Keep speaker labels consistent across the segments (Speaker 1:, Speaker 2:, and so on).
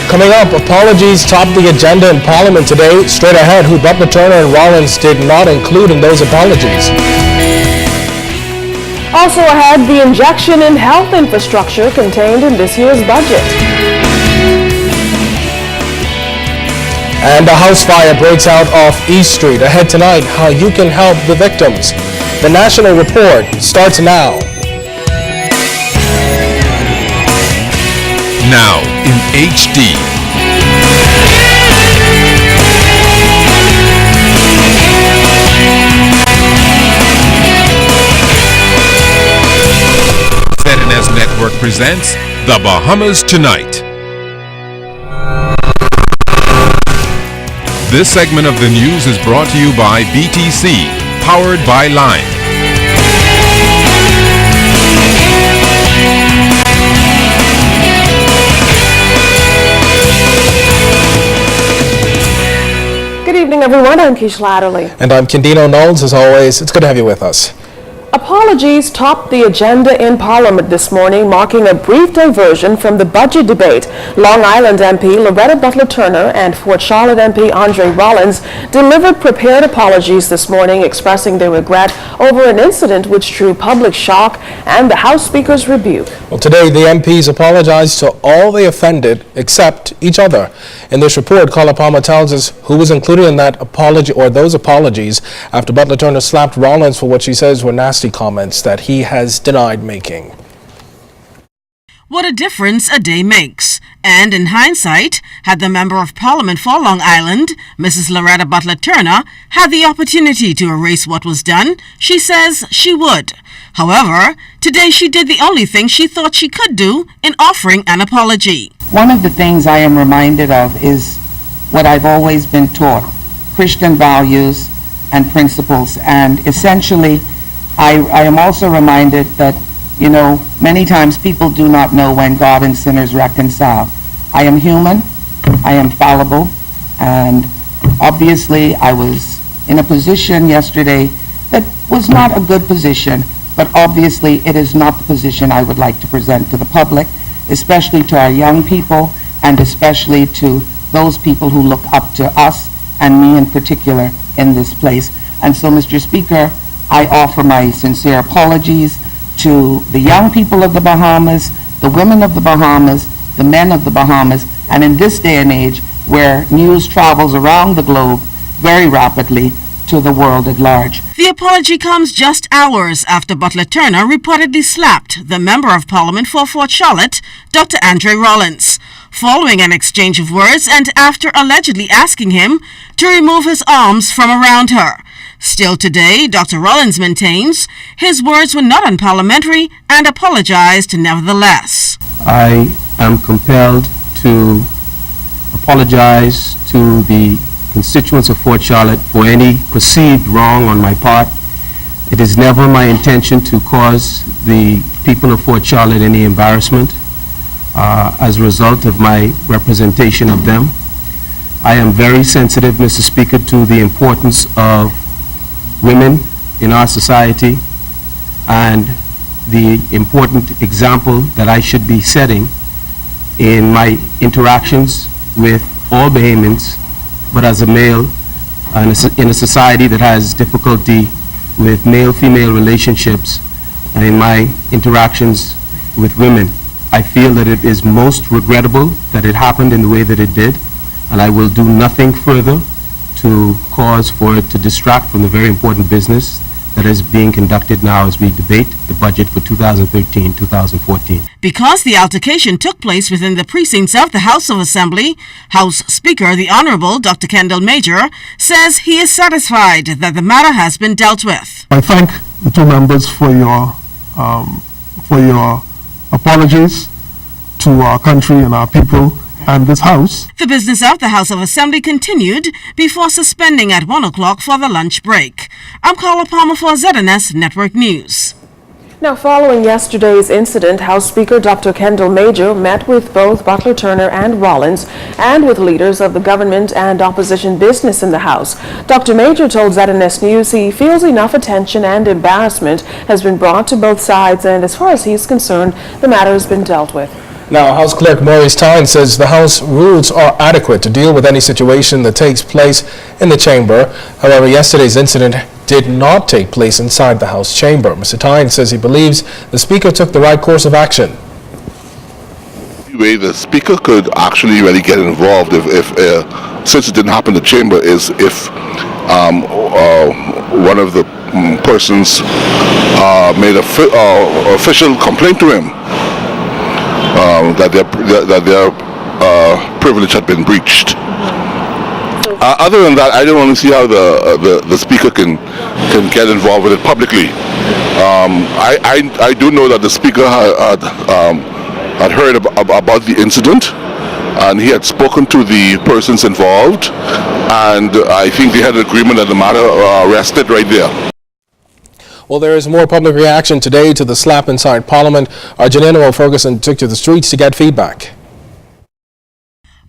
Speaker 1: Coming up, apologies top the agenda in Parliament today. Straight ahead, who Butler, Turner, and Rollins did not include in those apologies.
Speaker 2: Also ahead, the injection in health infrastructure contained in this year's budget.
Speaker 1: And a house fire breaks out off East Street. Ahead tonight, how you can help the victims. The National Report starts now.
Speaker 3: Now in HD. ZNS Network presents The Bahamas Tonight. This segment of the news is brought to you by BTC, powered by Lime.
Speaker 2: Good evening, everyone. I'm Keish Latterly.
Speaker 1: And I'm Kendino Knowles. As always, it's good to have you with us.
Speaker 2: Apologies topped the agenda in Parliament this morning, marking a brief diversion from the budget debate. Long Island MP Loretta Butler Turner and Fort Charlotte MP Andre Rollins delivered prepared apologies this morning, expressing their regret over an incident which drew public shock and the House Speaker's rebuke.
Speaker 1: Well, today the MPs apologized to all they offended except each other. In this report, Carla Palmer tells us who was included in that apology or those apologies after Butler Turner slapped Rollins for what she says were nasty comments that he has denied making.
Speaker 4: What a difference a day makes. And in hindsight, had the Member of Parliament for Long Island, Mrs. Loretta Butler Turner, had the opportunity to erase what was done, she says she would. However, today she did the only thing she thought she could do in offering an apology.
Speaker 5: One of the things I am reminded of is what I've always been taught, Christian values and principles, and essentially I am also reminded that, you know, many times people do not know when God and sinners reconcile. I am human, I am fallible, and obviously I was in a position yesterday that was not a good position, but obviously it is not the position I would like to present to the public, especially to our young people, and especially to those people who look up to us, and me in particular, in this place. And so, Mr. Speaker, I offer my sincere apologies to the young people of the Bahamas, the women of the Bahamas, the men of the Bahamas, and in this day and age where news travels around the globe very rapidly, to the world at large.
Speaker 4: The apology comes just hours after Butler Turner reportedly slapped the Member of Parliament for Fort Charlotte, Dr. Andre Rollins, following an exchange of words and after allegedly asking him to remove his arms from around her. Still today, Dr. Rollins maintains his words were not unparliamentary and apologized nevertheless.
Speaker 6: I am compelled to apologize to the constituents of Fort Charlotte for any perceived wrong on my part. It is never my intention to cause the people of Fort Charlotte any embarrassment as a result of my representation of them. I am very sensitive, Mr. Speaker, to the importance of women in our society and the important example that I should be setting in my interactions with all Bahamians, but as a male in a society that has difficulty with male-female relationships and in my interactions with women. I feel that it is most regrettable that it happened in the way that it did, and I will do nothing further to cause for it to distract from the very important business that is being conducted now as we debate the budget for 2013-2014.
Speaker 4: Because the altercation took place within the precincts of the House of Assembly, House Speaker, the Honorable Dr. Kendall Major, says he is satisfied that the matter has been dealt with.
Speaker 7: I thank the two members for your apologies to our country and our people and this House.
Speaker 4: The business of the House of Assembly continued before suspending at 1 o'clock for the lunch break. I'm Carla Palmer for ZNS Network News.
Speaker 2: Now, following yesterday's incident, House Speaker Dr. Kendall Major met with both Butler Turner and Rollins and with leaders of the government and opposition business in the House. Dr. Major told ZNS News he feels enough attention and embarrassment has been brought to both sides, and as far as he's concerned, the matter has been dealt with.
Speaker 1: Now, House Clerk Maurice Tyne says the House rules are adequate to deal with any situation that takes place in the chamber. However, yesterday's incident did not take place inside the House chamber. Mr. Tyne says he believes the Speaker took the right course of action.
Speaker 8: Way the Speaker could actually really get involved if since it didn't happen in the chamber, is if one of the persons made an official complaint to him that their privilege had been breached. Other than that, I don't want to see how the Speaker can get involved with it publicly. I do know that the Speaker had heard about the incident, and he had spoken to the persons involved, and I think they had an agreement that the matter rested right there.
Speaker 1: Well, there is more public reaction today to the slap inside Parliament. Our Janina Ferguson took to the streets to get feedback.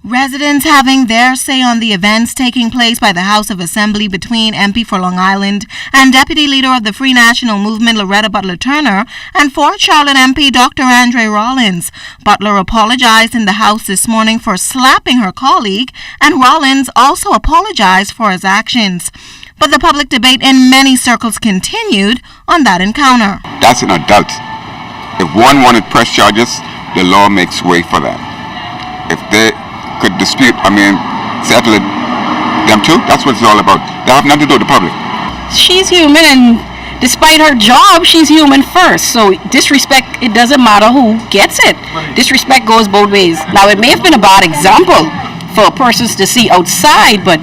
Speaker 9: Residents having their say on the events taking place by the House of Assembly between MP for Long Island and Deputy Leader of the Free National Movement Loretta Butler Turner and Fort Charlotte MP Dr. Andre Rollins. Butler apologized in the House this morning for slapping her colleague, and Rollins also apologized for his actions. But the public debate in many circles continued on that encounter.
Speaker 10: That's an adult. If one wanted press charges, the law makes way for that. If they could dispute, settle it, them too, that's what it's all about. They have nothing to do with the public.
Speaker 11: She's human, and despite her job, she's human first. So disrespect, it doesn't matter who gets it. Disrespect goes both ways. Now, it may have been a bad example for persons to see outside, but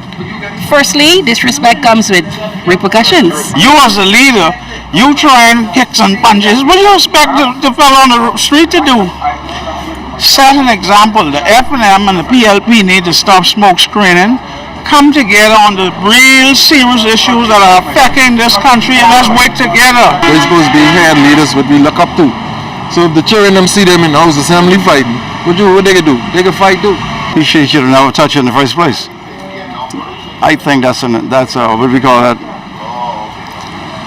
Speaker 11: firstly, disrespect comes with repercussions.
Speaker 12: You as a leader, you try and kicks and punches. What do you expect the fellow on the street to do? Set an example. The F&M and the PLP need to stop smoke screening, come together on the real serious issues that are affecting this country, and let's work together.
Speaker 13: They're supposed to be head leaders, what we look up to. So if the children them see them in the House Assembly fighting, what they can do? They can fight too.
Speaker 12: He should have never touched it in the first place. I think that's what we call that,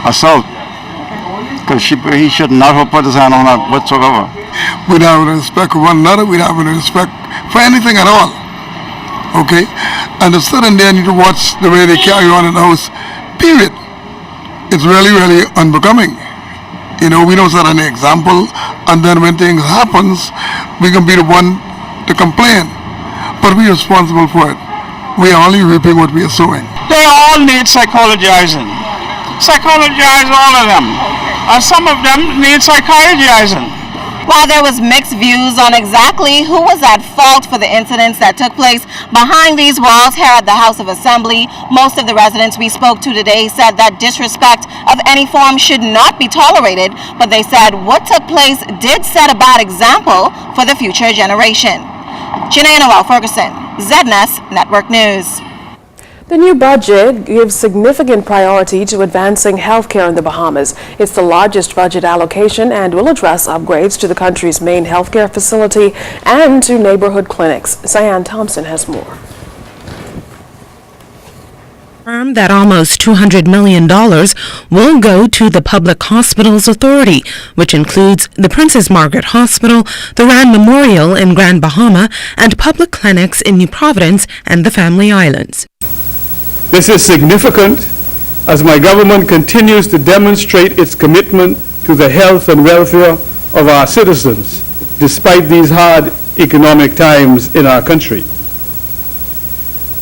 Speaker 12: assault. Because he should not have put his hand on that whatsoever.
Speaker 7: We'd have respect for one another, we'd have respect for anything at all. Okay? And to sit in there and to watch the way they carry on in the House, period. It's really, really unbecoming. You know, we don't set an example, and then when things happens, we can be the one to complain. But we're responsible for it. We are only reaping what we are sowing.
Speaker 12: They all need psychologizing. Psychologize all of them. And some of them need psychiatrizing.
Speaker 9: While there was mixed views on exactly who was at fault for the incidents that took place behind these walls here at the House of Assembly, most of the residents we spoke to today said that disrespect of any form should not be tolerated, but they said what took place did set a bad example for the future generation. Janina Ferguson, ZNS Network News.
Speaker 2: The new budget gives significant priority to advancing healthcare in the Bahamas. It's the largest budget allocation and will address upgrades to the country's main healthcare facility and to neighborhood clinics. Cyan Thompson has more.
Speaker 14: That almost $200 million will go to the Public Hospitals Authority, which includes the Princess Margaret Hospital, the Rand Memorial in Grand Bahama, and public clinics in New Providence and the Family Islands.
Speaker 15: This is significant as my government continues to demonstrate its commitment to the health and welfare of our citizens, despite these hard economic times in our country.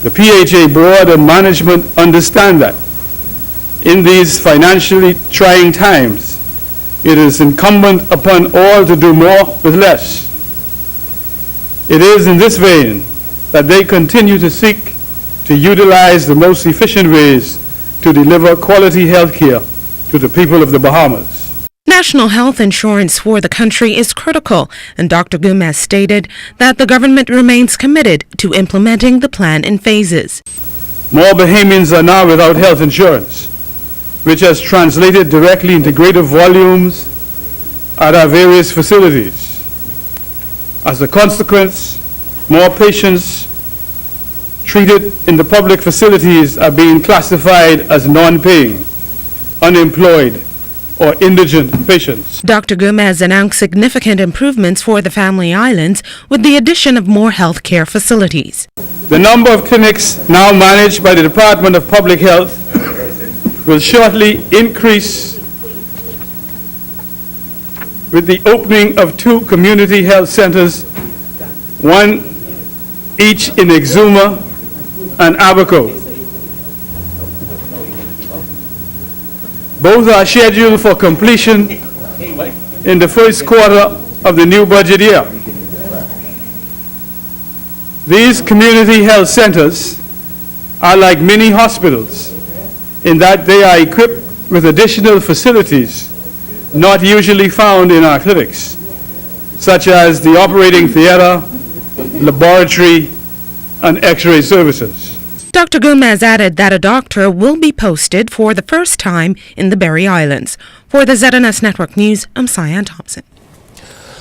Speaker 15: The PHA board and management understand that in these financially trying times, it is incumbent upon all to do more with less. It is in this vein that they continue to seek to utilize the most efficient ways to deliver quality health care to the people of the Bahamas.
Speaker 14: National health insurance for the country is critical, and Dr. Gomez stated that the government remains committed to implementing the plan in phases.
Speaker 15: More Bahamians are now without health insurance, which has translated directly into greater volumes at our various facilities. As a consequence, more patients treated in the public facilities are being classified as non-paying, unemployed, or indigent patients.
Speaker 14: Dr. Gomez announced significant improvements for the Family Islands with the addition of more health care facilities.
Speaker 15: The number of clinics now managed by the Department of Public Health will shortly increase with the opening of 2 community health centers, one each in Exuma and Abaco. Both are scheduled for completion in the first quarter of the new budget year. These community health centers are like mini hospitals in that they are equipped with additional facilities not usually found in our clinics, such as the operating theater, laboratory, and X-ray services.
Speaker 14: Dr. Gomez added that a doctor will be posted for the first time in the Berry Islands. For the ZNS Network News, I'm Cyan Thompson.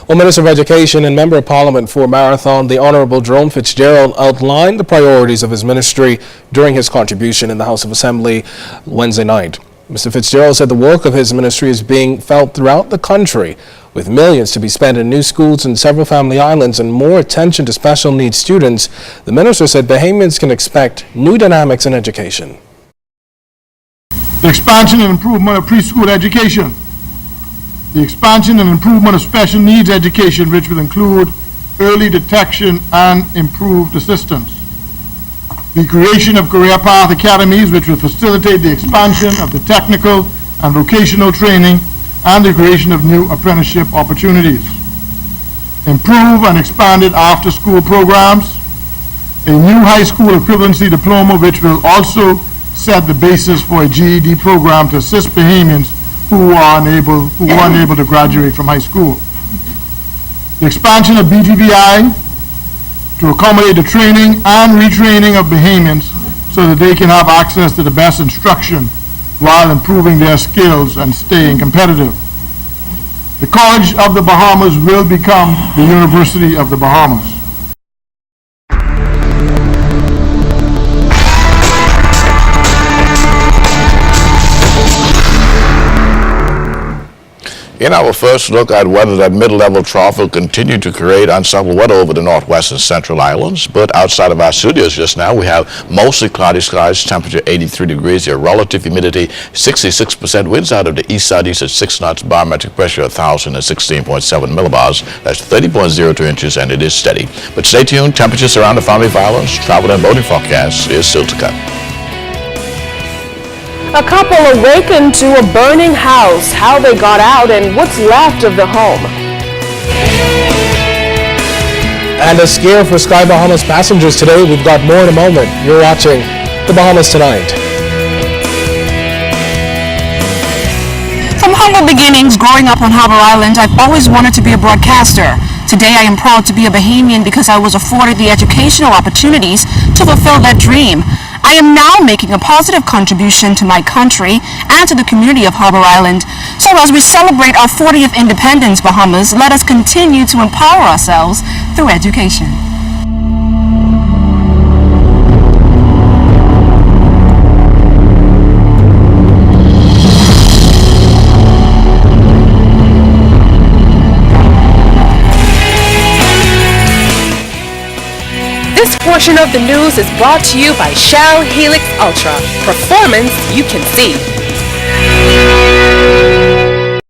Speaker 1: Well, Minister of Education and Member of Parliament for Marathon, the Honorable Jerome Fitzgerald, outlined the priorities of his ministry during his contribution in the House of Assembly Wednesday night. Mr. Fitzgerald said the work of his ministry is being felt throughout the country, with millions to be spent in new schools in several Family Islands and more attention to special needs students. The minister said Bahamians can expect new dynamics in education.
Speaker 16: The expansion and improvement of preschool education. The expansion and improvement of special needs education, which will include early detection and improved assistance. The creation of career path academies, which will facilitate the expansion of the technical and vocational training and the creation of new apprenticeship opportunities. Improve and expanded after-school programs. A new high school equivalency diploma, which will also set the basis for a GED program to assist Bahamians who are unable to graduate from high school. The expansion of BTVI to accommodate the training and retraining of Bahamians so that they can have access to the best instruction while improving their skills and staying competitive. The College of the Bahamas will become the University of the Bahamas.
Speaker 17: In our first look at weather, that mid-level trough will continue to create unsettled weather over the northwest and central islands. But outside of our studios just now, we have mostly cloudy skies, temperature 83 degrees, your relative humidity 66%, winds out of the east-southeast at 6 knots, barometric pressure 1,016.7 millibars. That's 30.02 inches, and it is steady. But stay tuned, temperatures around the Family Islands, travel and boating forecast is still to come.
Speaker 2: A couple awakened to a burning house, how they got out and what's left of the home.
Speaker 1: And a scare for Sky Bahamas passengers today. We've got more in a moment. You're watching The Bahamas Tonight.
Speaker 18: From humble beginnings growing up on Harbour Island, I've always wanted to be a broadcaster. Today I am proud to be a Bahamian because I was afforded the educational opportunities to fulfill that dream. I am now making a positive contribution to my country and to the community of Harbour Island. So as we celebrate our 40th independence, Bahamas, let us continue to empower ourselves through education.
Speaker 2: This portion of the news is brought to you by Shell Helix Ultra. Performance you can see.